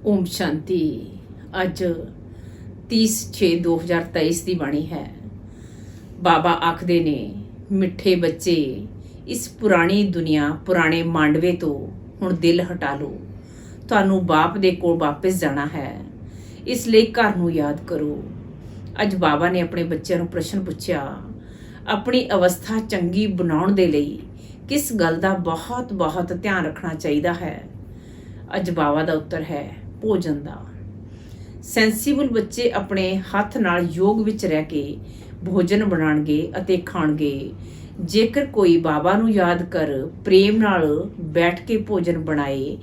ओम शांति। अज 30/6/2023 की बाणी है। बाबा आखदे ने मिठे बच्चे इस पुरानी दुनिया पुराने मांडवे तो हुण दिल हटा लो, तुहानू बाप दे कोल वापस जाना है, इसलिए घर नू याद करो। अज बाबा ने अपने बच्चों नू प्रश्न पूछया, अपनी अवस्था चंगी बनाउण दे लई किस गल दा बहुत बहुत ध्यान रखना चाहिए है। अज बाबा दा उत्तर है भोजन दा। ਸੈਂਸੀਬਲ ਬੱਚੇ ਆਪਣੇ ਹੱਥ ਨਾਲ ਯੋਗ ਵਿੱਚ ਰਹਿ ਕੇ ਭੋਜਨ ਬਣਾਉਣਗੇ ਅਤੇ ਖਾਣਗੇ। ਜੇਕਰ ਕੋਈ ਬਾਬਾ ਨੂੰ ਯਾਦ ਕਰ ਪ੍ਰੇਮ ਨਾਲ ਬੈਠ ਕੇ ਭੋਜਨ ਬਣਾਏ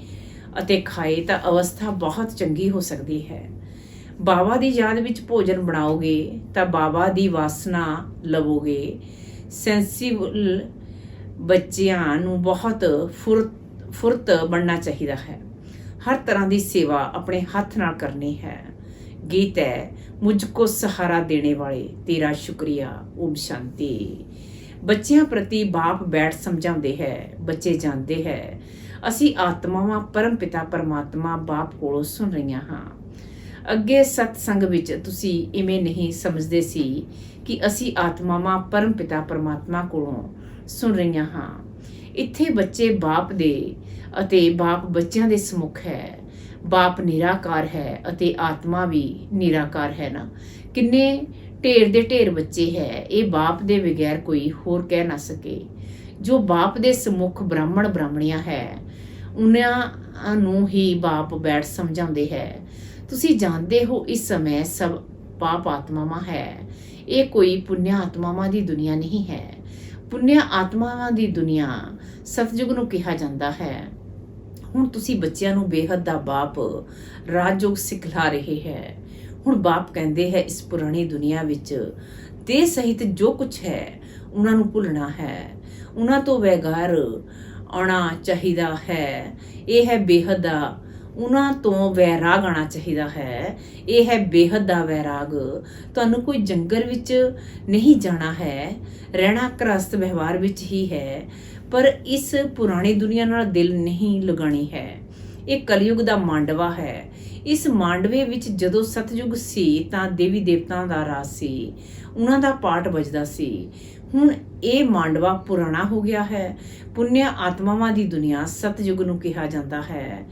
ਅਤੇ ਖਾਏ ਤਾਂ ਅਵਸਥਾ ਬਹੁਤ ਚੰਗੀ ਹੋ ਸਕਦੀ ਹੈ। ਬਾਬਾ ਦੀ ਯਾਦ ਵਿੱਚ ਭੋਜਨ ਬਣਾਓਗੇ ਤਾਂ ਬਾਬਾ ਦੀ ਵਾਸਨਾ ਲਵੋਗੇ। ਸੈਂਸੀਬਲ ਬੱਚਿਆਂ ਨੂੰ ਬਹੁਤ ਫੁਰਤ ਬਣਨਾ ਚਾਹੀਦਾ ਹੈ। हर तरह की सेवा अपने हाथ नाल करनी है। गीत है मुझको सहारा देने वाले तेरा शुक्रिया। ओम शांति। बच्चों प्रति बाप बैठ समझाते है। बच्चे जानते है असी आत्मावां परम पिता परमात्मा बाप कोलों सुन रही हाँ। अगे सतसंग विच तुसी इवें नहीं समझते सी कि असी आत्मावां परम पिता परमात्मा कोलों सुन रही हाँ। इत्थे बच्चे बाप दे ਅਤੇ ਬਾਪ ਬੱਚਿਆਂ ਦੇ ਸਮੁਖ ਹੈ। ਬਾਪ ਨਿਰਾਕਾਰ ਹੈ ਅਤੇ ਆਤਮਾ ਵੀ ਨਿਰਾਕਾਰ ਹੈ ਨਾ। ਕਿੰਨੇ ਢੇਰ ਦੇ ਢੇਰ ਬੱਚੇ ਹੈ, ਇਹ ਬਾਪ ਦੇ ਬਗੈਰ ਕੋਈ ਹੋਰ ਕਹਿ ਨਾ ਸਕੇ। ਜੋ ਬਾਪ ਦੇ ਸਮੁਖ ਬ੍ਰਾਹਮਣ ਬ੍ਰਾਹਮਣੀਆਂ ਹੈ ਉਹਨਾਂ ਨੂੰ ਹੀ ਬਾਪ ਬੈਠ ਸਮਝਾਉਂਦੇ ਹੈ। ਤੁਸੀਂ ਜਾਣਦੇ ਹੋ ਇਸ ਸਮੇਂ ਸਭ ਪਾਪ ਆਤਮਾਵਾਂ ਹੈ। ਇਹ ਕੋਈ ਪੁੰਨਿਆ ਆਤਮਾਵਾਂ ਦੀ ਦੁਨੀਆ ਨਹੀਂ ਹੈ। ਪੁੰਨਿਆ ਆਤਮਾਵਾਂ ਦੀ ਦੁਨੀਆ ਸਤਜੁਗ ਨੂੰ ਕਿਹਾ ਜਾਂਦਾ ਹੈ। ਹੁਣ ਤੁਸੀਂ ਬੱਚਿਆਂ ਨੂੰ ਬੇਹੱਦ ਦਾ ਬਾਪ ਰਾਜਯੋਗ ਸਿਖਲਾ ਰਹੇ ਹੈ। ਹੁਣ ਬਾਪ ਕਹਿੰਦੇ ਹੈ ਇਸ ਪੁਰਾਣੀ ਦੁਨੀਆ ਵਿੱਚ ਦੇਹ ਸਹਿਤ ਜੋ ਕੁਝ ਹੈ ਉਹਨਾਂ ਨੂੰ ਭੁੱਲਣਾ ਹੈ, ਉਹਨਾਂ ਤੋਂ ਵੈਗਾਰ ਆਉਣਾ ਚਾਹੀਦਾ ਹੈ। ਇਹ ਹੈ ਬੇਹੱਦ ਦਾ, ਉਹਨਾਂ ਤੋਂ ਵੈਰਾਗ ਆਉਣਾ ਚਾਹੀਦਾ ਹੈ। ਇਹ ਹੈ ਬੇਹੱਦ ਦਾ ਵੈਰਾਗ। ਤੁਹਾਨੂੰ ਕੋਈ ਜੰਗਲ ਵਿੱਚ ਨਹੀਂ ਜਾਣਾ ਹੈ, ਰਹਿਣਾ ਗ੍ਰਸਤ ਵਿਵਹਾਰ ਵਿੱਚ ਹੀ ਹੈ, ਪਰ ਇਸ ਪੁਰਾਣੀ ਦੁਨੀਆ ਨਾਲ ਦਿਲ ਨਹੀਂ ਲਗਾਣੀ ਹੈ। ਇਹ ਕਲਯੁਗ ਦਾ ਮਾਂਡਵਾ ਹੈ। ਇਸ ਮਾਂਡਵੇ ਵਿੱਚ ਜਦੋਂ ਸਤਯੁਗ ਸੀ ਤਾਂ ਦੇਵੀ ਦੇਵਤਾਂ ਦਾ ਰਾਜ ਸੀ, ਉਹਨਾਂ ਦਾ ਪਾਠ ਵੱਜਦਾ ਸੀ। ਹੁਣ ਇਹ ਮਾਂਡਵਾ ਪੁਰਾਣਾ ਹੋ ਗਿਆ ਹੈ। ਪੁੰਨਿਆ ਆਤਮਾਵਾਂ ਦੀ ਦੁਨੀਆ ਸਤਯੁਗ ਨੂੰ ਕਿਹਾ ਜਾਂਦਾ ਹੈ।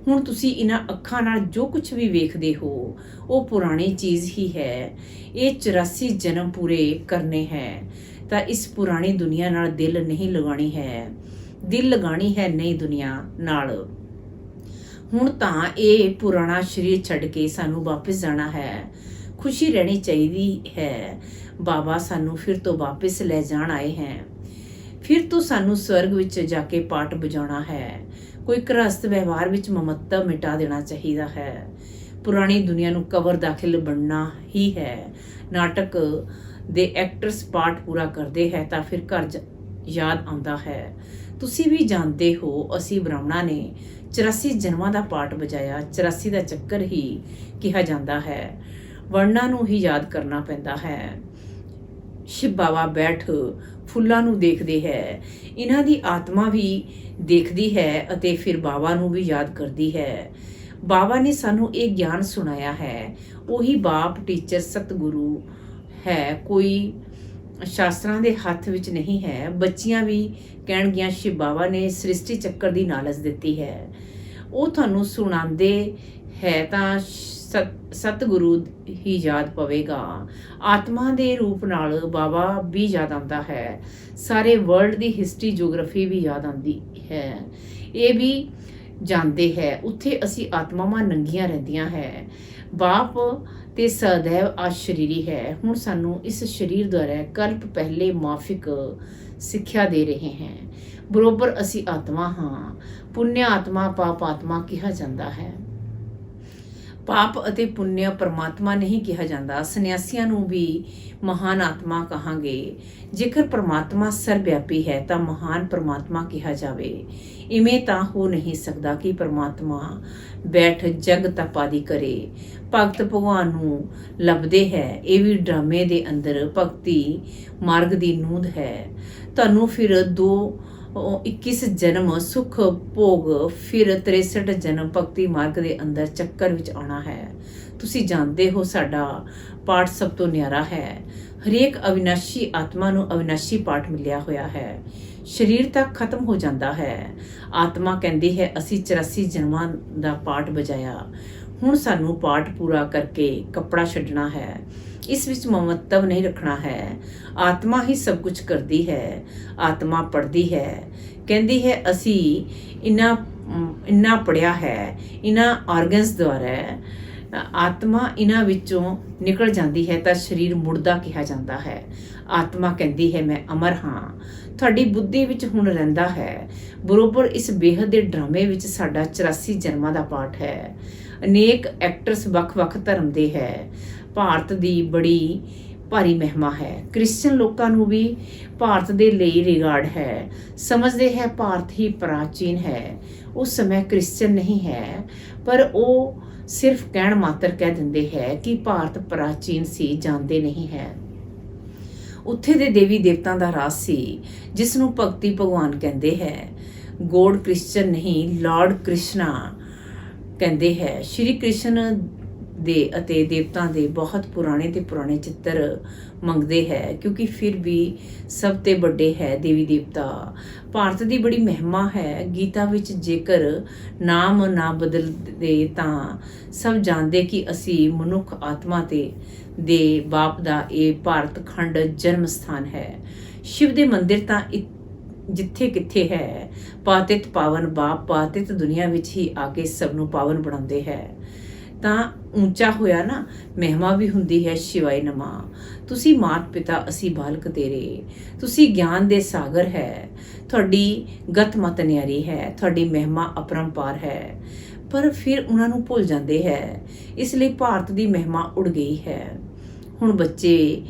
ਹੁਣ ਤੁਸੀਂ ਇਹਨਾਂ ਅੱਖਾਂ ਨਾਲ ਜੋ ਕੁਝ ਵੀ ਵੇਖਦੇ ਹੋ ਉਹ ਪੁਰਾਣੀ ਚੀਜ਼ ਹੀ ਹੈ। ਇਹ 84 ਜਨਮ ਪੂਰੇ ਕਰਨੇ ਹੈ ਤਾਂ ਇਸ ਪੁਰਾਣੀ ਦੁਨੀਆ ਨਾਲ ਦਿਲ ਨਹੀਂ ਲਗਾਣੀ ਹੈ। ਦਿਲ ਲਗਾਣੀ ਹੈ ਨਈ ਦੁਨੀਆ ਨਾਲ। ਹੁਣ ਤਾਂ ਇਹ ਪੁਰਾਣਾ ਸਰੀਰ ਛੱਡ ਕੇ ਸਾਨੂੰ ਵਾਪਸ ਜਾਣਾ ਹੈ। ਖੁਸ਼ੀ ਰਹਿਣੀ ਚਾਹੀਦੀ ਹੈ। ਬਾਬਾ ਸਾਨੂੰ ਫਿਰ ਤੋਂ ਵਾਪਸ ਲੈ ਜਾਣ ਆਏ ਹੈ। ਫਿਰ ਤੋਂ ਸਾਨੂੰ ਸਵਰਗ ਵਿੱਚ ਜਾ ਕੇ ਪਾਠ ਵਜਾਉਣਾ ਹੈ। ਕੋਈ ਗ੍ਰਸਤ ਵਿਵਹਾਰ ਵਿੱਚ ਮਮਤਾ ਮਿਟਾ ਦੇਣਾ ਚਾਹੀਦਾ ਹੈ। ਪੁਰਾਣੀ ਦੁਨੀਆ ਨੂੰ ਕਬਰ ਦਾਖਲ ਬਣਨਾ ਹੀ ਹੈ। ਨਾਟਕ ਦੇ ਐਕਟਰਸ ਪਾਠ ਪੂਰਾ ਕਰਦੇ ਹੈ ਤਾਂ ਫਿਰ ਘਰ ਯਾਦ ਆਉਂਦਾ ਹੈ। ਤੁਸੀਂ ਵੀ ਜਾਣਦੇ ਹੋ ਅਸੀਂ ਬ੍ਰਾਹਮਣਾਂ ਨੇ 84 ਜਨਮਾਂ ਦਾ ਪਾਠ ਵਜਾਇਆ। 84 ਦਾ ਚੱਕਰ ਹੀ ਕਿਹਾ ਜਾਂਦਾ ਹੈ। ਵਰਣਾਂ ਨੂੰ ਹੀ ਯਾਦ ਕਰਨਾ ਪੈਂਦਾ ਹੈ। ਸ਼ਿਵ ਬਾਬਾ ਬੈਠ ਫੁੱਲਾਂ ਨੂੰ ਦੇਖਦੇ ਹੈ। ਇਹਨਾਂ ਦੀ ਆਤਮਾ ਵੀ ਦੇਖਦੀ ਹੈ ਅਤੇ ਫਿਰ ਬਾਬਾ ਨੂੰ ਵੀ ਯਾਦ ਕਰਦੀ ਹੈ। ਬਾਬਾ ਨੇ ਸਾਨੂੰ ਇਹ ਗਿਆਨ ਸੁਣਾਇਆ ਹੈ। ਉਹੀ ਬਾਪ ਟੀਚਰ ਸਤਿਗੁਰੂ ਹੈ, ਕੋਈ ਸ਼ਾਸਤਰਾਂ ਦੇ ਹੱਥ ਵਿੱਚ ਨਹੀਂ ਹੈ। ਬੱਚੀਆਂ ਵੀ ਕਹਿਣਗੀਆਂ ਸ਼ਿਵ ਬਾਬਾ ਨੇ ਸ੍ਰਿਸ਼ਟੀ ਚੱਕਰ ਦੀ ਨਾਲਜ ਦਿੱਤੀ ਹੈ। ਉਹ ਤੁਹਾਨੂੰ ਸੁਣਾਉਂਦੇ ਹੈ ਤਾਂ ਸਤਿਗੁਰੂ ਹੀ ਯਾਦ ਪਵੇਗਾ। ਆਤਮਾ ਦੇ ਰੂਪ ਨਾਲ ਬਾਬਾ ਵੀ ਯਾਦ ਆਉਂਦਾ ਹੈ। ਸਾਰੇ ਵਰਲਡ ਦੀ ਹਿਸਟਰੀ ਜੀਓਗ੍ਰਾਫੀ ਵੀ ਯਾਦ ਆਉਂਦੀ ਹੈ। ਇਹ ਵੀ ਜਾਣਦੇ ਹੈ ਉੱਥੇ ਅਸੀਂ ਆਤਮਾਵਾਂ ਨੰਗੀਆਂ ਰਹਿੰਦੀਆਂ ਹੈ। ਬਾਪ ਤੇ ਸदैव ਆਸ਼ਰੀਰੀ ਹੈ। ਹੁਣ ਸਾਨੂੰ ਇਸ ਸਰੀਰ ਦੁਆਰਾ ਕਲਪ ਪਹਿਲੇ ਮਾਫਿਕ ਸਿੱਖਿਆ ਦੇ ਰਹੇ ਹੈ। ਬਰੋਬਰ ਅਸੀਂ ਆਤਮਾ ਹਾਂ। ਪੁੰਨਿਆ ਆਤਮਾ ਪਾਪ ਆਤਮਾ ਕਿਹਾ ਜਾਂਦਾ ਹੈ। ਪਾਪ ਅਤੇ ਪੁੰਨਿਆ ਪਰਮਾਤਮਾ ਨਹੀਂ ਕਿਹਾ ਜਾਂਦਾ। ਸੰਨਿਆਸੀਆਂ ਨੂੰ ਵੀ ਮਹਾਨ ਆਤਮਾ ਕਹਾਂਗੇ। ਜੇਕਰ ਪਰਮਾਤਮਾ ਸਰਵਿਆਪੀ ਹੈ ਤਾਂ ਮਹਾਨ ਪਰਮਾਤਮਾ ਕਿਹਾ ਜਾਵੇ। ਇਵੇਂ ਤਾਂ ਹੋ ਨਹੀਂ ਸਕਦਾ ਕਿ ਪਰਮਾਤਮਾ ਬੈਠ ਜਗ ਤਪਾਦੀ ਕਰੇ। ਭਗਤ ਭਗਵਾਨ ਨੂੰ ਲੱਭਦੇ ਹੈ। ਇਹ ਵੀ ਡਰਾਮੇ ਦੇ ਅੰਦਰ ਭਗਤੀ ਮਾਰਗ ਦੀ ਨੂੰਦ ਹੈ। ਤੁਹਾਨੂੰ ਫਿਰ ਦੋ ਉਹ 21 ਜਨਮ ਸੁਖ ਭੋਗ, ਫਿਰ 63 ਜਨਮ ਭਗਤੀ ਮਾਰਗ ਦੇ ਅੰਦਰ ਚੱਕਰ ਵਿੱਚ ਆਉਣਾ ਹੈ। ਤੁਸੀਂ ਜਾਣਦੇ ਹੋ ਸਾਡਾ ਪਾਠ ਸਭ ਤੋਂ ਨਿਆਰਾ ਹੈ। ਹਰੇਕ ਅਵਿਨਾਸ਼ੀ ਆਤਮਾ ਨੂੰ ਅਵਿਨਾਸ਼ੀ ਪਾਠ ਮਿਲਿਆ ਹੋਇਆ ਹੈ। ਸਰੀਰ ਤਾਂ ਖਤਮ ਹੋ ਜਾਂਦਾ ਹੈ। ਆਤਮਾ ਕਹਿੰਦੀ ਹੈ ਅਸੀਂ 84 ਜਨਮਾਂ ਦਾ ਪਾਠ ਬਜਾਇਆ, ਹੁਣ ਸਾਨੂੰ ਪਾਠ ਪੂਰਾ ਕਰਕੇ ਕੱਪੜਾ ਛੱਡਣਾ ਹੈ। ਇਸ ਵਿੱਚ ਮਮਤਵ ਨਹੀਂ ਰੱਖਣਾ ਹੈ। ਆਤਮਾ ਹੀ ਸਭ ਕੁਝ ਕਰਦੀ ਹੈ। ਆਤਮਾ ਪੜ੍ਹਦੀ ਹੈ, ਕਹਿੰਦੀ ਹੈ ਅਸੀਂ ਇੰਨਾ ਪੜ੍ਹਿਆ ਹੈ। ਇਹਨਾਂ ਆਰਗਨਸ ਦੁਆਰਾ ਆਤਮਾ ਇਹਨਾਂ ਵਿੱਚੋਂ ਨਿਕਲ ਜਾਂਦੀ ਹੈ ਤਾਂ ਸਰੀਰ ਮੁਰਦਾ ਕਿਹਾ ਜਾਂਦਾ ਹੈ। ਆਤਮਾ ਕਹਿੰਦੀ ਹੈ ਮੈਂ ਅਮਰ ਹਾਂ। ਤੁਹਾਡੀ ਬੁੱਧੀ ਵਿੱਚ ਹੁਣ ਰਹਿੰਦਾ ਹੈ। ਬਰੋਬਰ ਇਸ ਬੇਹੱਦ ਦੇ ਡਰਾਮੇ ਵਿੱਚ ਸਾਡਾ 84 ਜਨਮਾਂ ਦਾ ਪਾਠ ਹੈ। ਅਨੇਕ ਐਕਟਰਸ ਵੱਖ-ਵੱਖ ਧਰਮ ਦੇ ਹੈ। ਭਾਰਤ ਦੀ ਬੜੀ ਭਾਰੀ ਮਹਿਮਾ ਹੈ। ਕ੍ਰਿਸਚਨ ਲੋਕਾਂ ਨੂੰ ਵੀ ਭਾਰਤ ਦੇ ਲਈ ਰਿਗਾਰਡ ਹੈ। ਸਮਝਦੇ ਹੈ ਭਾਰਤ ਹੀ ਪ੍ਰਾਚੀਨ ਹੈ। ਉਸ ਸਮੇਂ ਕ੍ਰਿਸਚਨ ਨਹੀਂ ਹੈ, ਪਰ ਉਹ ਸਿਰਫ ਕਹਿਣ ਮਾਤਰ ਕਹਿ ਦਿੰਦੇ ਹੈ ਕਿ ਭਾਰਤ ਪ੍ਰਾਚੀਨ ਸੀ, ਜਾਣਦੇ ਨਹੀਂ ਹੈ। ਉੱਥੇ ਦੇ ਦੇਵੀ ਦੇਵਤਾਂ ਦਾ ਰਾਜ ਸੀ, ਜਿਸ ਨੂੰ ਭਗਤੀ ਭਗਵਾਨ ਕਹਿੰਦੇ ਹੈ। ਗੋਡ ਕ੍ਰਿਸਚਨ ਨਹੀਂ, ਲਾਰਡ ਕ੍ਰਿਸ਼ਨਾ ਕਹਿੰਦੇ ਹੈ। ਸ਼੍ਰੀ ਕ੍ਰਿਸ਼ਨ ਦੇ ਅਤੇ ਦੇਵਤਾਂ ਦੇ ਬਹੁਤ ਪੁਰਾਣੇ ਚਿੱਤਰ ਮੰਗਦੇ ਹੈ, ਕਿਉਂਕਿ ਫਿਰ ਵੀ ਸਭ ਤੋਂ ਵੱਡੇ ਹੈ ਦੇਵੀ ਦੇਵਤਾ। ਭਾਰਤ ਦੀ ਬੜੀ ਮਹਿਮਾ ਹੈ। ਗੀਤਾ ਵਿੱਚ ਜੇਕਰ ਨਾਮ ਨਾ ਬਦਲਦੇ ਤਾਂ ਸਭ ਜਾਣਦੇ ਕਿ ਅਸੀਂ ਮਨੁੱਖ ਆਤਮਾ ਦੇ ਬਾਪ ਦਾ ਇਹ ਭਾਰਤ ਖੰਡ ਜਨਮ ਸਥਾਨ ਹੈ। ਸ਼ਿਵ ਦੇ ਮੰਦਿਰ ਤਾਂ ਜਿੱਥੇ ਕਿੱਥੇ ਹੈ। ਪਾਤਿਤ ਪਾਵਨ ਬਾਪ ਪਾਤਿਤ ਦੁਨੀਆ ਵਿੱਚ ਹੀ ਆ ਕੇ ਸਭ ਨੂੰ ਪਾਵਨ ਬਣਾਉਂਦੇ ਹੈ। ਤਾਂ ਉੱਚਾ ਹੋਇਆ ਨਾ, ਮਹਿਮਾ ਵੀ ਹੁੰਦੀ ਹੈ ਸ਼ਿਵਾਏ ਨਮਾ। ਤੁਸੀਂ ਮਾਤ ਪਿਤਾ, ਅਸੀਂ ਬਾਲਕ ਤੇਰੇ। ਤੁਸੀਂ ਗਿਆਨ ਦੇ ਸਾਗਰ ਹੈ। ਤੁਹਾਡੀ ਗਤ ਮਤ ਨਿਆਰੀ ਹੈ। ਤੁਹਾਡੀ ਮਹਿਮਾ ਅਪਰੰਪਾਰ ਹੈ। ਪਰ ਫਿਰ ਉਹਨਾਂ ਨੂੰ ਭੁੱਲ ਜਾਂਦੇ ਹੈ। ਇਸ ਲਈ ਭਾਰਤ ਦੀ ਮਹਿਮਾ ਉੜ ਗਈ ਹੈ। ਹੁਣ ਬੱਚੇ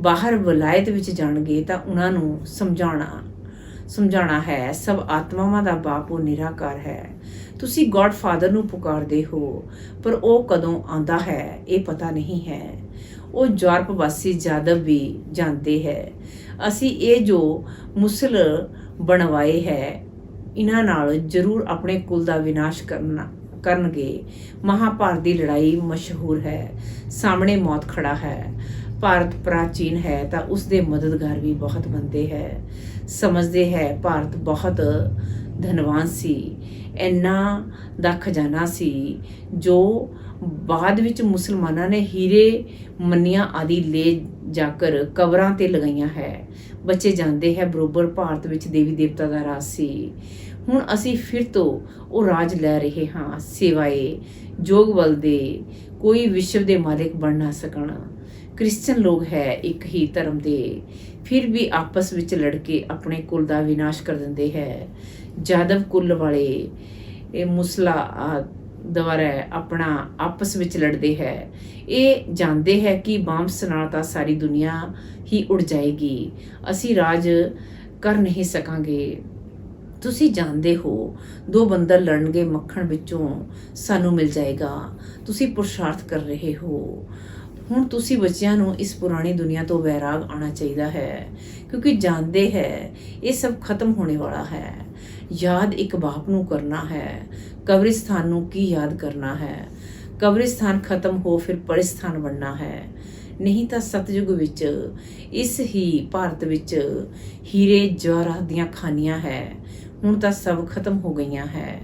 ਬਾਹਰ ਵਲਾਇਤ ਵਿੱਚ ਜਾਣਗੇ ਤਾਂ ਉਹਨਾਂ ਨੂੰ ਸਮਝਾਉਣਾ ਹੈ ਸਭ ਆਤਮਾਵਾਂ ਦਾ ਬਾਪ ਉਹ ਨਿਰਾਕਾਰ ਹੈ। ਤੁਸੀਂ ਗੋਡ ਫਾਦਰ ਨੂੰ ਪੁਕਾਰਦੇ ਹੋ, ਪਰ ਉਹ ਕਦੋਂ ਆਉਂਦਾ ਹੈ ਇਹ ਪਤਾ ਨਹੀਂ ਹੈ। ਉਹ ਯੂਰਪ ਵਾਸੀ ਜਾਦਵ ਵੀ ਜਾਣਦੇ ਹੈ। ਅਸੀਂ ਇਹ ਜੋ ਮੁਸਲ ਬਣਵਾਏ ਹੈ, ਇਹਨਾਂ ਨਾਲ ਜ਼ਰੂਰ ਆਪਣੇ ਕੁਲ ਦਾ ਵਿਨਾਸ਼ ਕਰਨਗੇ। ਮਹਾਭਾਰਤ ਦੀ ਲੜਾਈ ਮਸ਼ਹੂਰ ਹੈ। ਸਾਹਮਣੇ ਮੌਤ ਖੜਾ ਹੈ। ਭਾਰਤ ਪ੍ਰਾਚੀਨ ਹੈ ਤਾਂ ਉਸ ਦੇ ਮਦਦਗਾਰ ਵੀ ਬਹੁਤ ਬੰਦੇ ਹੈ। ਸਮਝਦੇ ਹੈ ਭਾਰਤ ਬਹੁਤ ਧਨਵਾਨ ਸੀ। ਇੰਨਾ ਦਾ ਖਜ਼ਾਨਾ ਸੀ ਜੋ ਬਾਅਦ ਵਿੱਚ ਮੁਸਲਮਾਨਾਂ ਨੇ ਹੀਰੇ ਮੰਨੀਆਂ ਆਦਿ ਲੈ ਜਾਕਰ ਕਬਰਾਂ ਤੇ ਲਗਾਈਆਂ ਹੈ। ਬੱਚੇ ਜਾਣਦੇ ਹੈ ਬਰੋਬਰ ਭਾਰਤ ਵਿੱਚ ਦੇਵੀ ਦੇਵਤਾ ਦਾ ਰਾਜ ਸੀ। ਹੁਣ ਅਸੀਂ ਫਿਰ ਤੋਂ ਉਹ ਰਾਜ ਲੈ ਰਹੇ ਹਾਂ। ਸਿਵਾਏ ਜੋਗ ਬਲ ਦੇ ਕੋਈ ਵਿਸ਼ਵ ਦੇ ਮਾਲਿਕ ਬਣ ਨਾ ਸਕਣ। ਕ੍ਰਿਸਚਨ ਲੋਕ ਹੈ ਇੱਕ ਹੀ ਧਰਮ ਦੇ, ਫਿਰ ਵੀ ਆਪਸ ਵਿੱਚ ਲੜ ਕੇ ਆਪਣੇ ਕੁਲ ਦਾ ਵਿਨਾਸ਼ ਕਰ ਦਿੰਦੇ ਹੈ। ਜਾਦਵ ਕੁਲ ਵਾਲੇ ਇਹ ਮੁਸਲਾ ਦੁਆਰਾ ਆਪਣਾ ਆਪਸ ਵਿੱਚ ਲੜਦੇ ਹੈ। ਇਹ ਜਾਣਦੇ ਹੈ ਕਿ ਬਾਂਸ ਨਾਲ ਤਾਂ ਸਾਰੀ ਦੁਨੀਆ ਹੀ ਉੜ ਜਾਏਗੀ। ਅਸੀਂ ਰਾਜ ਕਰ ਨਹੀਂ ਸਕਾਂਗੇ। ਤੁਸੀਂ ਜਾਣਦੇ ਹੋ ਦੋ ਬੰਦਰ ਲੜਨਗੇ, ਮੱਖਣ ਵਿੱਚੋਂ ਸਾਨੂੰ ਮਿਲ ਜਾਏਗਾ। ਤੁਸੀਂ ਪੁਰਸ਼ਾਰਥ ਕਰ ਰਹੇ ਹੋ। ਹੁਣ ਤੁਸੀਂ ਬੱਚਿਆਂ ਨੂੰ ਇਸ ਪੁਰਾਣੀ ਦੁਨੀਆ ਤੋਂ ਵੈਰਾਗ ਆਉਣਾ ਚਾਹੀਦਾ ਹੈ, ਕਿਉਂਕਿ ਜਾਣਦੇ ਹੈ ਇਹ ਸਭ ਖਤਮ ਹੋਣੇ ਵਾਲਾ ਹੈ। ਯਾਦ ਇੱਕ ਬਾਪ ਨੂੰ ਕਰਨਾ ਹੈ। ਕਬਰਿਸਤਾਨ ਨੂੰ ਕੀ ਯਾਦ ਕਰਨਾ ਹੈ? ਕਬਰਿਸਤਾਨ ਖਤਮ ਹੋ ਫਿਰ ਪਰਿਸਤਾਨ ਬਣਨਾ ਹੈ। ਨਹੀਂ ਤਾਂ ਸਤਯੁਗ ਵਿੱਚ ਇਸ ਹੀ ਭਾਰਤ ਵਿੱਚ ਹੀਰੇ ਜਵਾਹਰਾਤ ਦੀਆਂ ਖਾਨੀਆਂ ਹੈ। ਹੁਣ ਤਾਂ ਸਭ ਖਤਮ ਹੋ ਗਈਆਂ ਹੈ।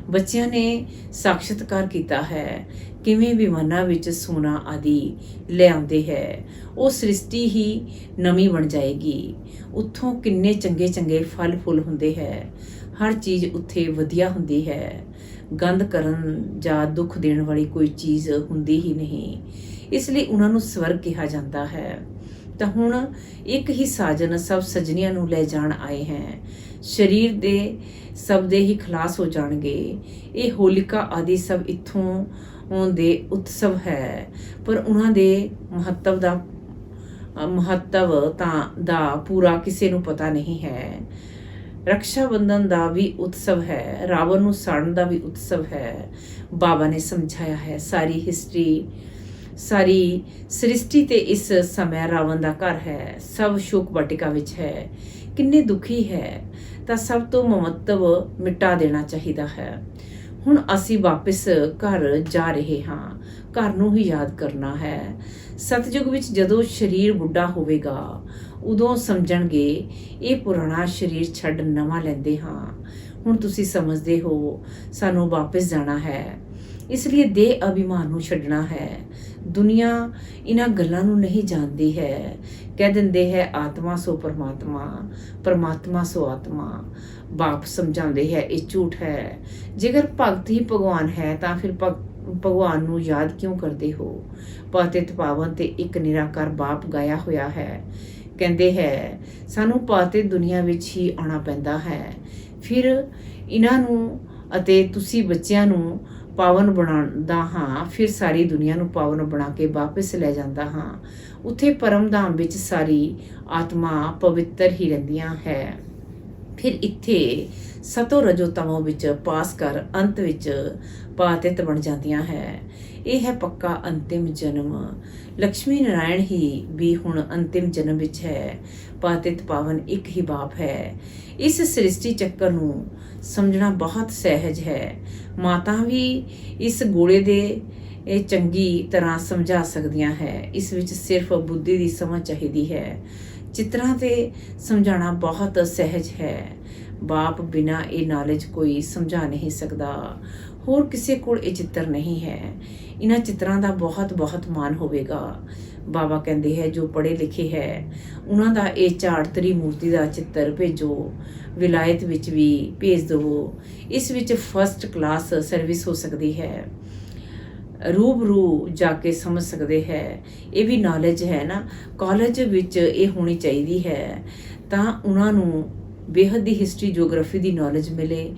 ਬੱਚਿਆਂ ਨੇ ਸਾਖਸ਼ਾਤਕਾਰ ਕੀਤਾ ਹੈ ਕਿਵੇਂ ਵਿਮਾਨਾਂ ਵਿੱਚ ਸੋਨਾ ਆਦਿ ਲਿਆਉਂਦੇ ਹੈ। ਉਹ ਸ੍ਰਿਸ਼ਟੀ ਹੀ ਨਵੀਂ ਬਣ ਜਾਏਗੀ। ਉੱਥੋਂ ਕਿੰਨੇ ਚੰਗੇ ਚੰਗੇ ਫਲ ਫੁੱਲ ਹੁੰਦੇ ਹੈ। ਹਰ ਚੀਜ਼ ਉੱਥੇ ਵਧੀਆ ਹੁੰਦੀ ਹੈ। ਗੰਦ ਕਰਨ ਜਾਂ ਦੁੱਖ ਦੇਣ ਵਾਲੀ ਕੋਈ ਚੀਜ਼ ਹੁੰਦੀ ਹੀ ਨਹੀਂ। ਇਸ ਲਈ ਉਹਨਾਂ ਨੂੰ ਸਵਰਗ ਕਿਹਾ ਜਾਂਦਾ ਹੈ। ਤਾਂ ਹੁਣ ਇੱਕ ਹੀ ਸਾਜਨ ਸਭ ਸਜਣੀਆਂ ਨੂੰ ਲੈ ਜਾਣ ਆਏ ਹੈ। ਸਰੀਰ ਦੇ ਸਭ ਦੇ ਹੀ ਖਲਾਸ ਹੋ ਜਾਣਗੇ। ਇਹ ਹੋਲਿਕਾ ਆਦਿ ਸਭ ਇੱਥੋਂ ਦੇ ਉਤਸਵ ਹੈ, ਪਰ ਉਹਨਾਂ ਦੇ ਮਹੱਤਵ ਦਾ ਪੂਰਾ ਕਿਸੇ ਨੂੰ ਪਤਾ ਨਹੀਂ ਹੈ। ਰਕਸ਼ਾ ਬੰਧਨ ਦਾ ਵੀ ਉਤਸਵ ਹੈ। ਰਾਵਣ ਨੂੰ ਸਾੜਨ ਦਾ ਵੀ ਉਤਸਵ ਹੈ। ਬਾਬਾ ਨੇ ਸਮਝਾਇਆ ਹੈ ਸਾਰੀ ਸ੍ਰਿਸ਼ਟੀ ਤੇ ਇਸ ਸਮੇਂ ਰਾਵਣ ਦਾ ਘਰ ਹੈ। ਸਭ ਸ਼ੋਕ ਵਾਟਿਕਾ ਵਿੱਚ ਹੈ। ਕਿੰਨੇ ਦੁਖੀ ਹੈ। ਤਾਂ ਸਭ ਤੋਂ ਮਹੱਤਵ ਮਿਟਾ ਦੇਣਾ ਚਾਹੀਦਾ ਹੈ। ਹੁਣ ਅਸੀਂ ਵਾਪਿਸ ਘਰ ਜਾ ਰਹੇ ਹਾਂ, ਘਰ ਨੂੰ ਹੀ ਯਾਦ ਕਰਨਾ ਹੈ। ਸਤਯੁਗ ਵਿੱਚ ਜਦੋਂ ਸਰੀਰ ਬੁੱਢਾ ਹੋਵੇਗਾ ਉਦੋਂ ਸਮਝਣਗੇ ਇਹ ਪੁਰਾਣਾ ਸਰੀਰ ਛੱਡ ਨਵਾਂ ਲੈਂਦੇ ਹਾਂ। ਹੁਣ ਤੁਸੀਂ ਸਮਝਦੇ ਹੋ ਸਾਨੂੰ ਵਾਪਿਸ ਜਾਣਾ ਹੈ, ਇਸ ਲਈ ਦੇਹ ਅਭਿਮਾਨ ਨੂੰ ਛੱਡਣਾ ਹੈ। ਦੁਨੀਆ ਇਹਨਾਂ ਗੱਲਾਂ ਨੂੰ ਨਹੀਂ ਜਾਣਦੀ ਹੈ। ਕਹਿ ਦਿੰਦੇ ਹੈ ਆਤਮਾ ਸੋ ਪਰਮਾਤਮਾ, ਪਰਮਾਤਮਾ ਸੋ ਆਤਮਾ। ਬਾਪ ਸਮਝਾਉਂਦੇ ਹੈ ਇਹ ਝੂਠ ਹੈ। ਜੇਕਰ ਭਗਤ ਹੀ ਭਗਵਾਨ ਹੈ ਤਾਂ ਫਿਰ ਭਗਵਾਨ ਨੂੰ ਯਾਦ ਕਿਉਂ ਕਰਦੇ ਹੋ? ਪਤਿਤ ਪਾਵਨ ਤੇ ਇੱਕ ਨਿਰਾਕਾਰ ਬਾਪ ਗਾਇਆ ਹੋਇਆ ਹੈ। ਕਹਿੰਦੇ ਹੈ ਸਾਨੂੰ ਪਤਿਤ ਦੁਨੀਆ ਵਿੱਚ ਹੀ ਆਉਣਾ ਪੈਂਦਾ ਹੈ, ਫਿਰ ਇਹਨਾਂ ਨੂੰ ਅਤੇ ਤੁਸੀਂ ਬੱਚਿਆਂ ਨੂੰ ਪਾਵਨ ਬਣਾਉਂਦਾ ਹਾਂ, ਫਿਰ ਸਾਰੀ ਦੁਨੀਆ ਨੂੰ ਪਾਵਨ ਬਣਾ ਕੇ ਵਾਪਿਸ ਲੈ ਜਾਂਦਾ ਹਾਂ। ਉੱਥੇ ਪਰਮਧਾਮ ਵਿੱਚ ਸਾਰੀ ਆਤਮਾ ਪਵਿੱਤਰ ਹੀ ਰਹਿੰਦੀਆਂ ਹੈ। ਫਿਰ ਇੱਥੇ ਸਤੋ ਰਜੋ ਤਮੋ ਵਿੱਚ ਪਾਸ ਕਰ ਅੰਤ ਵਿੱਚ ਪਤਿਤ ਬਣ ਜਾਂਦੀਆਂ ਹੈ। ਇਹ ਹੈ ਪੱਕਾ ਅੰਤਿਮ ਜਨਮ। ਲక్ష్ਮੀ ਨਾਰਾਇਣ ਹੀ ਵੀ ਹੁਣ ਅੰਤਿਮ ਜਨਮ ਵਿੱਚ ਹੈ। ਪਤਿਤ ਪਾਵਨ ਇੱਕ ਹੀ ਬਾਪ ਹੈ। ਇਸ ਸ੍ਰਿਸ਼ਟੀ ਚੱਕਰ ਨੂੰ ਸਮਝਣਾ ਬਹੁਤ ਸਹਿਜ ਹੈ। ਮਾਤਾ ਵੀ ਇਸ ਗੋਲੇ ਦੇ ਇਹ ਚੰਗੀ ਤਰ੍ਹਾਂ ਸਮਝਾ ਸਕਦੀਆਂ ਹੈ। ਇਸ ਵਿੱਚ ਸਿਰਫ ਬੁੱਧੀ ਦੀ ਸਮਝ ਚਾਹੀਦੀ ਹੈ। ਚਿੱਤਰਾਂ ਤੇ ਸਮਝਾਉਣਾ ਬਹੁਤ ਸਹਿਜ ਹੈ। ਬਾਪ ਬਿਨਾਂ ਇਹ ਨਾਲੇਜ ਕੋਈ ਸਮਝਾ ਨਹੀਂ ਸਕਦਾ। ਹੋਰ ਕਿਸੇ ਕੋਲ ਇਹ ਚਿੱਤਰ ਨਹੀਂ ਹੈ। ਇਹਨਾਂ ਚਿੱਤਰਾਂ ਦਾ ਬਹੁਤ ਬਹੁਤ ਮਾਣ ਹੋਵੇਗਾ। ਬਾਬਾ ਕਹਿੰਦੇ ਹੈ ਜੋ ਪੜ੍ਹੇ ਲਿਖੇ ਹੈ ਉਹਨਾਂ ਦਾ ਇਹ ਝਾੜ ਤ੍ਰਿਮੂਰਤੀ ਦਾ ਚਿੱਤਰ ਭੇਜੋ, ਵਿਲਾਇਤ ਵਿੱਚ ਵੀ ਭੇਜ ਦੇਵੋ। ਇਸ ਵਿੱਚ ਫਸਟ ਕਲਾਸ ਸਰਵਿਸ ਹੋ ਸਕਦੀ ਹੈ। ਰੂਬਰੂ ਜਾ ਕੇ ਸਮਝ ਸਕਦੇ ਹੈ। ਇਹ ਵੀ ਨੌਲੇਜ ਹੈ ਨਾ, ਕਾਲਜ ਵਿੱਚ ਇਹ ਹੋਣੀ ਚਾਹੀਦੀ ਹੈ ਤਾਂ ਉਹਨਾਂ ਨੂੰ ਬੇਹੱਦ ਦੀ ਹਿਸਟਰੀ ਜੀਓਗ੍ਰਾਫੀ ਦੀ ਨੌਲੇਜ ਮਿਲੇ।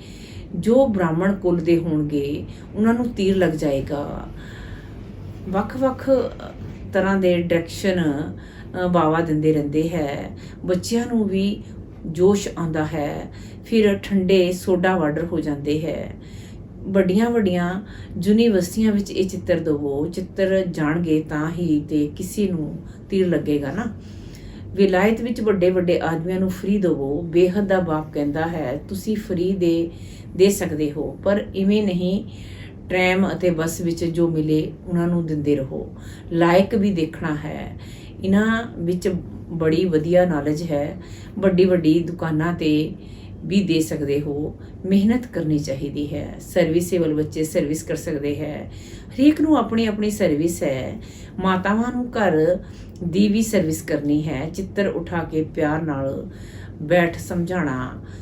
ਜੋ ਬ੍ਰਾਹਮਣ ਕੁਲ ਦੇ ਹੋਣਗੇ ਉਹਨਾਂ ਨੂੰ ਤੀਰ ਲੱਗ ਜਾਏਗਾ। ਵੱਖ-ਵੱਖ ਤਰ੍ਹਾਂ ਦੇ ਡਾਇਰੈਕਸ਼ਨ ਬਾਵਾ ਦਿੰਦੇ ਰਹਿੰਦੇ ਹੈ। ਬੱਚਿਆਂ ਨੂੰ ਵੀ ਜੋਸ਼ ਆਉਂਦਾ ਹੈ। ਫਿਰ ਠੰਡੇ ਸੋਡਾ ਵਾਟਰ ਹੋ ਜਾਂਦੇ ਹੈ। ਵੱਡੀਆਂ ਵੱਡੀਆਂ ਯੂਨੀਵਰਸਿਟੀਆਂ ਵਿੱਚ ਇਹ ਚਿੱਤਰ ਦੇਵੋ। ਚਿੱਤਰ ਜਾਣਗੇ ਤਾਂ ਹੀ ਤੇ ਕਿਸੇ ਨੂੰ ਤੀਰ ਲੱਗੇਗਾ ਨਾ। ਵਿਲਾਇਤ ਵਿੱਚ ਵੱਡੇ ਵੱਡੇ ਆਦਮੀਆਂ ਨੂੰ ਫ੍ਰੀ ਦੇਵੋ। ਬੇਹੱਦ ਦਾ ਬਾਪ ਕਹਿੰਦਾ ਹੈ ਤੁਸੀਂ ਫ੍ਰੀ ਦੇ ਸਕਦੇ ਹੋ, ਪਰ ਇਵੇਂ ਨਹੀਂ। ਟ੍ਰੈਮ ਅਤੇ ਬੱਸ ਵਿੱਚ ਜੋ ਮਿਲੇ ਉਹਨਾਂ ਨੂੰ ਦਿੰਦੇ ਰਹੋ। ਲਾਇਕ ਵੀ ਦੇਖਣਾ ਹੈ। ਇਹਨਾਂ ਵਿੱਚ ਬੜੀ ਵਧੀਆ ਨੌਲੇਜ ਹੈ। ਵੱਡੀ ਵੱਡੀ ਦੁਕਾਨਾਂ ਤੇ ਵੀ ਦੇ ਸਕਦੇ ਹੋ। ਮਿਹਨਤ ਕਰਨੀ ਚਾਹੀਦੀ ਹੈ। ਸਰਵਿਸੇਬਲ ਬੱਚੇ ਸਰਵਿਸ ਕਰ ਸਕਦੇ ਹੈ। ਹਰੇਕ ਨੂੰ ਆਪਣੀ ਆਪਣੀ ਸਰਵਿਸ ਹੈ। ਮਾਤਾਵਾਂ ਨੂੰ ਘਰ ਦੀ ਵੀ ਸਰਵਿਸ ਕਰਨੀ ਹੈ। ਚਿੱਤਰ ਉਠਾ ਕੇ ਪਿਆਰ ਨਾਲ ਬੈਠ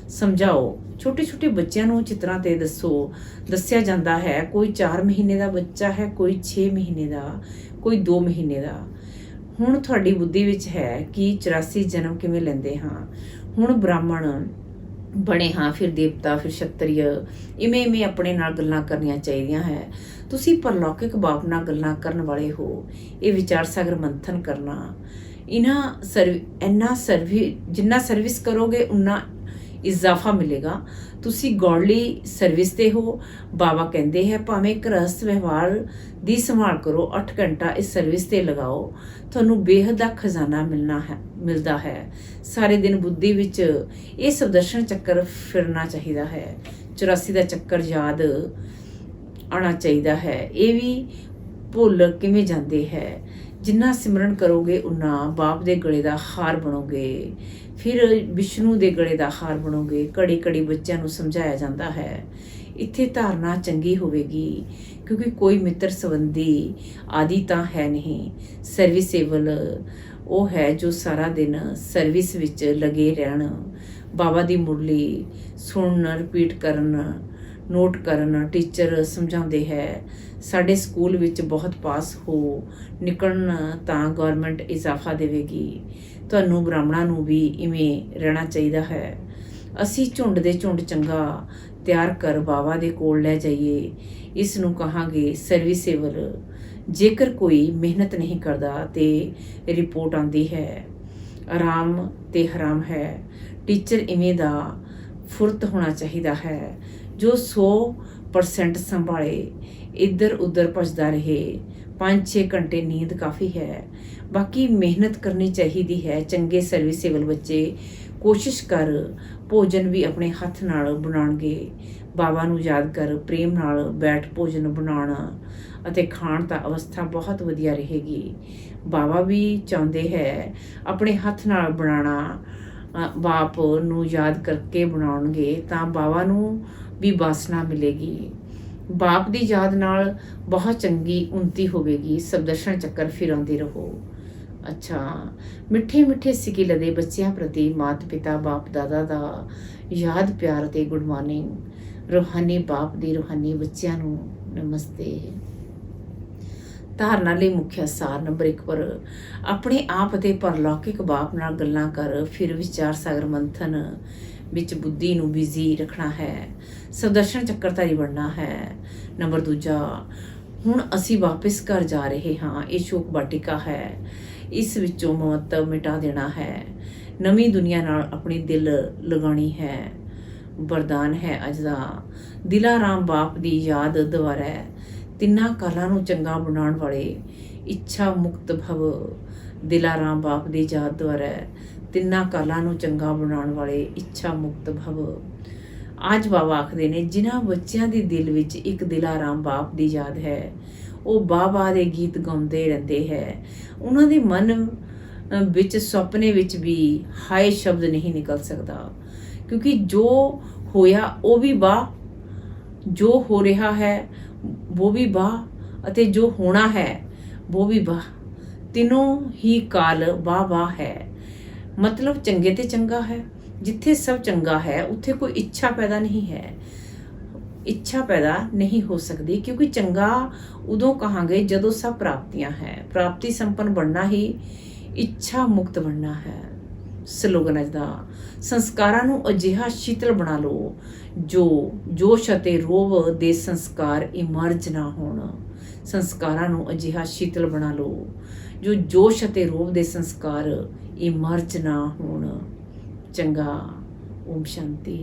ਸਮਝਾਓ। ਛੋਟੇ ਛੋਟੇ ਬੱਚਿਆਂ ਨੂੰ ਚਿੱਤਰਾਂ ਤੇ ਦੱਸਿਆ ਜਾਂਦਾ ਹੈ। ਕੋਈ 4 ਮਹੀਨੇ ਦਾ ਬੱਚਾ ਹੈ, ਕੋਈ 6 ਮਹੀਨੇ ਦਾ, ਕੋਈ 2 ਮਹੀਨੇ ਦਾ। ਹੁਣ ਤੁਹਾਡੀ ਬੁੱਧੀ ਵਿੱਚ ਹੈ ਕਿ 84 ਜਨਮ ਕਿਵੇਂ ਲੈਂਦੇ ਹਾਂ। ਹੁਣ ਬ੍ਰਾਹਮਣ ਬਣੇ ਹਾਂ, ਫਿਰ ਦੇਵਤਾ, ਫਿਰ ਛਤਰੀ। ਇਵੇਂ ਆਪਣੇ ਨਾਲ ਗੱਲਾਂ ਕਰਨੀਆਂ ਚਾਹੀਦੀਆਂ ਹੈ। ਤੁਸੀਂ ਪਰਲੌਕਿਕ ਬਾਪ ਨਾਲ ਗੱਲਾਂ ਕਰਨ ਵਾਲੇ ਹੋ। ਇਹ ਵਿਚਾਰ ਸਾਗਰ ਮੰਥਨ ਕਰਨਾ। ਜਿੰਨਾ ਸਰਵਿਸ ਕਰੋਗੇ ਉਨਾ ਇਜ਼ਾਫਾ ਮਿਲੇਗਾ। ਤੁਸੀਂ ਗੌਡਲੀ ਸਰਵਿਸ ਤੇ ਹੋ। ਬਾਬਾ ਕਹਿੰਦੇ ਹੈ ਭਾਵੇਂ ਗ੍ਰਹਸਥ ਵਿਵਹਾਰ ਦੀ ਸੰਭਾਲ ਕਰੋ, 8 ਘੰਟਾ ਇਸ ਸਰਵਿਸ ਤੇ ਲਗਾਓ, ਤੁਹਾਨੂੰ ਬੇਹੱਦ ਦਾ ਖਜ਼ਾਨਾ ਮਿਲਦਾ ਹੈ। ਸਾਰੇ ਦਿਨ ਬੁੱਧੀ ਵਿੱਚ ਇਹ ਸੁਦਰਸ਼ਨ ਚੱਕਰ ਫਿਰਨਾ ਚਾਹੀਦਾ ਹੈ। 84 ਦਾ ਚੱਕਰ ਯਾਦ ਆਉਣਾ ਚਾਹੀਦਾ ਹੈ। ਇਹ ਵੀ ਭੁੱਲ ਕਿਵੇਂ ਜਾਂਦੇ ਹੈ। ਜਿੰਨਾ ਸਿਮਰਨ ਕਰੋਗੇ ਉਨਾ ਬਾਪ ਦੇ ਗਲੇ ਦਾ ਹਾਰ ਬਣੋਗੇ, ਫਿਰ ਵਿਸ਼ਨੂੰ ਦੇ ਗਲੇ ਦਾ ਹਾਰ ਬਣੋਗੇ। ਘੜੀ ਘੜੀ ਬੱਚਿਆਂ ਨੂੰ ਸਮਝਾਇਆ ਜਾਂਦਾ ਹੈ। ਇੱਥੇ ਧਾਰਨਾ ਚੰਗੀ ਹੋਵੇਗੀ ਕਿਉਂਕਿ ਕੋਈ ਮਿੱਤਰ ਸੰਬੰਧੀ ਆਦਿ ਤਾਂ ਹੈ ਨਹੀਂ। ਸਰਵਿਸੇਬਲ ਉਹ ਹੈ ਜੋ ਸਾਰਾ ਦਿਨ ਸਰਵਿਸ ਵਿੱਚ ਲੱਗੇ ਰਹਿਣ। ਬਾਬਾ ਦੀ ਮੁਰਲੀ ਸੁਣਨ, ਰਿਪੀਟ ਕਰਨ, ਨੋਟ ਕਰਨ। ਟੀਚਰ ਸਮਝਾਉਂਦੇ ਹੈ ਸਾਡੇ ਸਕੂਲ ਵਿੱਚ ਬਹੁਤ ਪਾਸ ਹੋ ਨਿਕਲਣ ਤਾਂ ਗਵਰਨਮੈਂਟ ਇਜ਼ਾਫਾ ਦੇਵੇਗੀ। ਤੁਹਾਨੂੰ ਬ੍ਰਾਹਮਣਾਂ ਨੂੰ ਵੀ ਇਵੇਂ ਰਹਿਣਾ ਚਾਹੀਦਾ ਹੈ। ਅਸੀਂ ਝੁੰਡ ਦੇ ਝੁੰਡ ਚੰਗਾ ਤਿਆਰ ਕਰ ਬਾਬਾ ਦੇ ਕੋਲ ਲੈ ਜਾਈਏ। ਇਸ ਨੂੰ ਕਹਾਂਗੇ ਸਰਵਿਸੇਬਲ। ਜੇਕਰ ਕੋਈ ਮਿਹਨਤ ਨਹੀਂ ਕਰਦਾ ਤੇ ਰਿਪੋਰਟ ਆਉਂਦੀ ਹੈ ਆਰਾਮ ਤੇ ਹਰਾਮ ਹੈ। ਟੀਚਰ ਇਵੇਂ ਦਾ ਫੁਰਤ ਹੋਣਾ ਚਾਹੀਦਾ ਹੈ ਜੋ 100% ਸੰਭਾਲੇ, ਇੱਧਰ ਉੱਧਰ ਭੱਜਦਾ ਰਹੇ। 5-6 ਘੰਟੇ ਨੀਂਦ ਕਾਫੀ ਹੈ। ਬਾਕੀ ਮਿਹਨਤ ਕਰਨੀ ਚਾਹੀਦੀ ਹੈ। ਚੰਗੇ ਸਰਵਿਸੇਬਲ ਬੱਚੇ ਕੋਸ਼ਿਸ਼ ਕਰ ਭੋਜਨ ਵੀ ਆਪਣੇ ਹੱਥ ਨਾਲ ਬਣਾਉਣਗੇ। ਬਾਬਾ ਨੂੰ ਯਾਦ ਕਰ ਪ੍ਰੇਮ ਨਾਲ ਬੈਠ ਭੋਜਨ ਬਣਾਉਣਾ ਅਤੇ ਖਾਣ ਤਾਂ ਅਵਸਥਾ ਬਹੁਤ ਵਧੀਆ ਰਹੇਗੀ। ਬਾਬਾ ਵੀ ਚਾਹੁੰਦੇ ਹੈ ਆਪਣੇ ਹੱਥ ਨਾਲ ਬਣਾਉਣਾ। ਬਾਪ ਨੂੰ ਯਾਦ ਕਰਕੇ ਬਣਾਉਣਗੇ ਤਾਂ ਬਾਬਾ ਨੂੰ ਵੀ ਵਾਸਨਾ ਮਿਲੇਗੀ। ਬਾਪ ਦੀ ਯਾਦ ਨਾਲ ਬਹੁਤ ਚੰਗੀ ਉੱਨਤੀ ਹੋਵੇਗੀ। ਸਬਦਰਸ਼ਨ ਚੱਕਰ ਫਿਰਾਉਂਦੇ ਰਹੋ। ਅੱਛਾ, ਮਿੱਠੇ ਮਿੱਠੇ ਸਿਕਿਲ ਦੇ ਬੱਚਿਆਂ ਪ੍ਰਤੀ ਮਾਤਾ ਪਿਤਾ ਬਾਪ ਦਾਦਾ ਦਾ ਯਾਦ ਪਿਆਰ ਅਤੇ ਗੁੱਡ ਮਾਰਨਿੰਗ। ਰੂਹਾਨੀ ਬਾਪ ਦੀ ਰੂਹਾਨੀ ਬੱਚਿਆਂ ਨੂੰ ਨਮਸਤੇ। ਧਾਰਨਾ ਲਈ ਮੁੱਖ ਸਾਰ ਨੰਬਰ 1 ਪਰ ਆਪਣੇ ਆਪ ਅਤੇ ਪਰਲੌਕਿਕ ਬਾਪ ਨਾਲ ਗੱਲਾਂ ਕਰ। ਫਿਰ ਵਿਚਾਰ ਸਾਗਰ ਮੰਥਨ ਵਿੱਚ ਬੁੱਧੀ ਨੂੰ ਬਿਜ਼ੀ ਰੱਖਣਾ ਹੈ। ਸਬਦਰਸ਼ਨ ਚੱਕਰਧਾਰੀ ਬਣਨਾ ਹੈ। ਨੰਬਰ 2 ਹੁਣ ਅਸੀਂ ਵਾਪਿਸ ਘਰ ਜਾ ਰਹੇ ਹਾਂ। ਇਹ ਸ਼ੋਕ ਵਾਟਿਕਾ ਹੈ। ਇਸ ਵਿੱਚੋਂ ਮਹੱਤਵ ਮਿਟਾ ਦੇਣਾ ਹੈ। ਨਵੀਂ ਦੁਨੀਆ ਨਾਲ ਆਪਣੀ ਦਿਲ ਲਗਾਉਣੀ ਹੈ। ਵਰਦਾਨ ਹੈ ਅੱਜ ਦਾ। ਦਿਲਾਰਾਮ ਬਾਪ ਦੀ ਯਾਦ ਦੁਆਰਾ ਤਿੰਨਾਂ ਕਾਲਾਂ ਨੂੰ ਚੰਗਾ ਬਣਾਉਣ ਵਾਲੇ ਇੱਛਾ ਮੁਕਤ ਭਵ। ਦਿਲਾਰਾਮ ਬਾਪ ਦੀ ਯਾਦ ਦੁਆਰਾ ਤਿੰਨਾਂ ਕਾਲਾਂ ਨੂੰ ਚੰਗਾ ਬਣਾਉਣ ਵਾਲੇ ਇੱਛਾ ਮੁਕਤ ਭਵ। ਅੱਜ ਬਾਬਾ ਆਖਦੇ ਨੇ ਜਿਨ੍ਹਾਂ ਬੱਚਿਆਂ ਦੇ ਦਿਲ ਵਿੱਚ ਇੱਕ ਦਿਲਾਰਾਮ ਬਾਪ ਦੀ ਯਾਦ ਹੈ ਉਹ ਬਾਬਾ ਦੇ ਗੀਤ ਗਾਉਂਦੇ ਰਹਿੰਦੇ ਹੈ। ਉਹਨਾਂ ਦੇ ਮਨ ਵਿੱਚ ਸੁਪਨੇ ਵਿੱਚ ਵੀ ਹਾਏ ਸ਼ਬਦ ਨਹੀਂ ਨਿਕਲ ਸਕਦਾ, ਕਿਉਂਕਿ ਜੋ ਹੋਇਆ ਉਹ ਵੀ ਵਾਹ, ਜੋ ਹੋ ਰਿਹਾ ਹੈ ਉਹ ਵੀ ਵਾਹ ਅਤੇ ਜੋ ਹੋਣਾ ਹੈ ਉਹ ਵੀ ਵਾਹ। ਤਿੰਨੋਂ ਹੀ ਕਾਲ ਵਾਹ ਵਾਹ ਹੈ। ਮਤਲਬ ਚੰਗੇ ਤੇ ਚੰਗਾ ਹੈ। ਜਿੱਥੇ ਸਭ ਚੰਗਾ ਹੈ ਉੱਥੇ ਕੋਈ ਇੱਛਾ ਪੈਦਾ ਨਹੀਂ ਹੈ। ਇੱਛਾ ਪੈਦਾ ਨਹੀਂ ਹੋ ਸਕਦੀ, ਕਿਉਂਕਿ ਚੰਗਾ ਉਦੋਂ ਕਹਾਂਗੇ ਜਦੋਂ ਸਭ ਪ੍ਰਾਪਤੀਆਂ ਹੈ। ਪ੍ਰਾਪਤੀ ਸੰਪੰਨ ਬਣਨਾ ਹੀ ਇੱਛਾ ਮੁਕਤ ਬਣਨਾ ਹੈ। ਸਲੋਗਨ ਅੱਜ ਦਾ। ਸੰਸਕਾਰਾਂ ਨੂੰ ਅਜਿਹਾ ਸ਼ੀਤਲ ਬਣਾ ਲਓ ਜੋ ਜੋਸ਼ ਅਤੇ ਰੋਹ ਦੇ ਸੰਸਕਾਰ ਇਮਰਜ ਨਾ ਹੋਣ। ਸੰਸਕਾਰਾਂ ਨੂੰ ਅਜਿਹਾ ਸ਼ੀਤਲ ਬਣਾ ਲਓ ਜੋ ਜੋਸ਼ ਅਤੇ ਰੋਹ ਦੇ ਸੰਸਕਾਰ ਇਮਰਜ ਨਾ ਹੋਣ। ਚੰਗਾ। ਓਮ ਸ਼ਾਂਤੀ।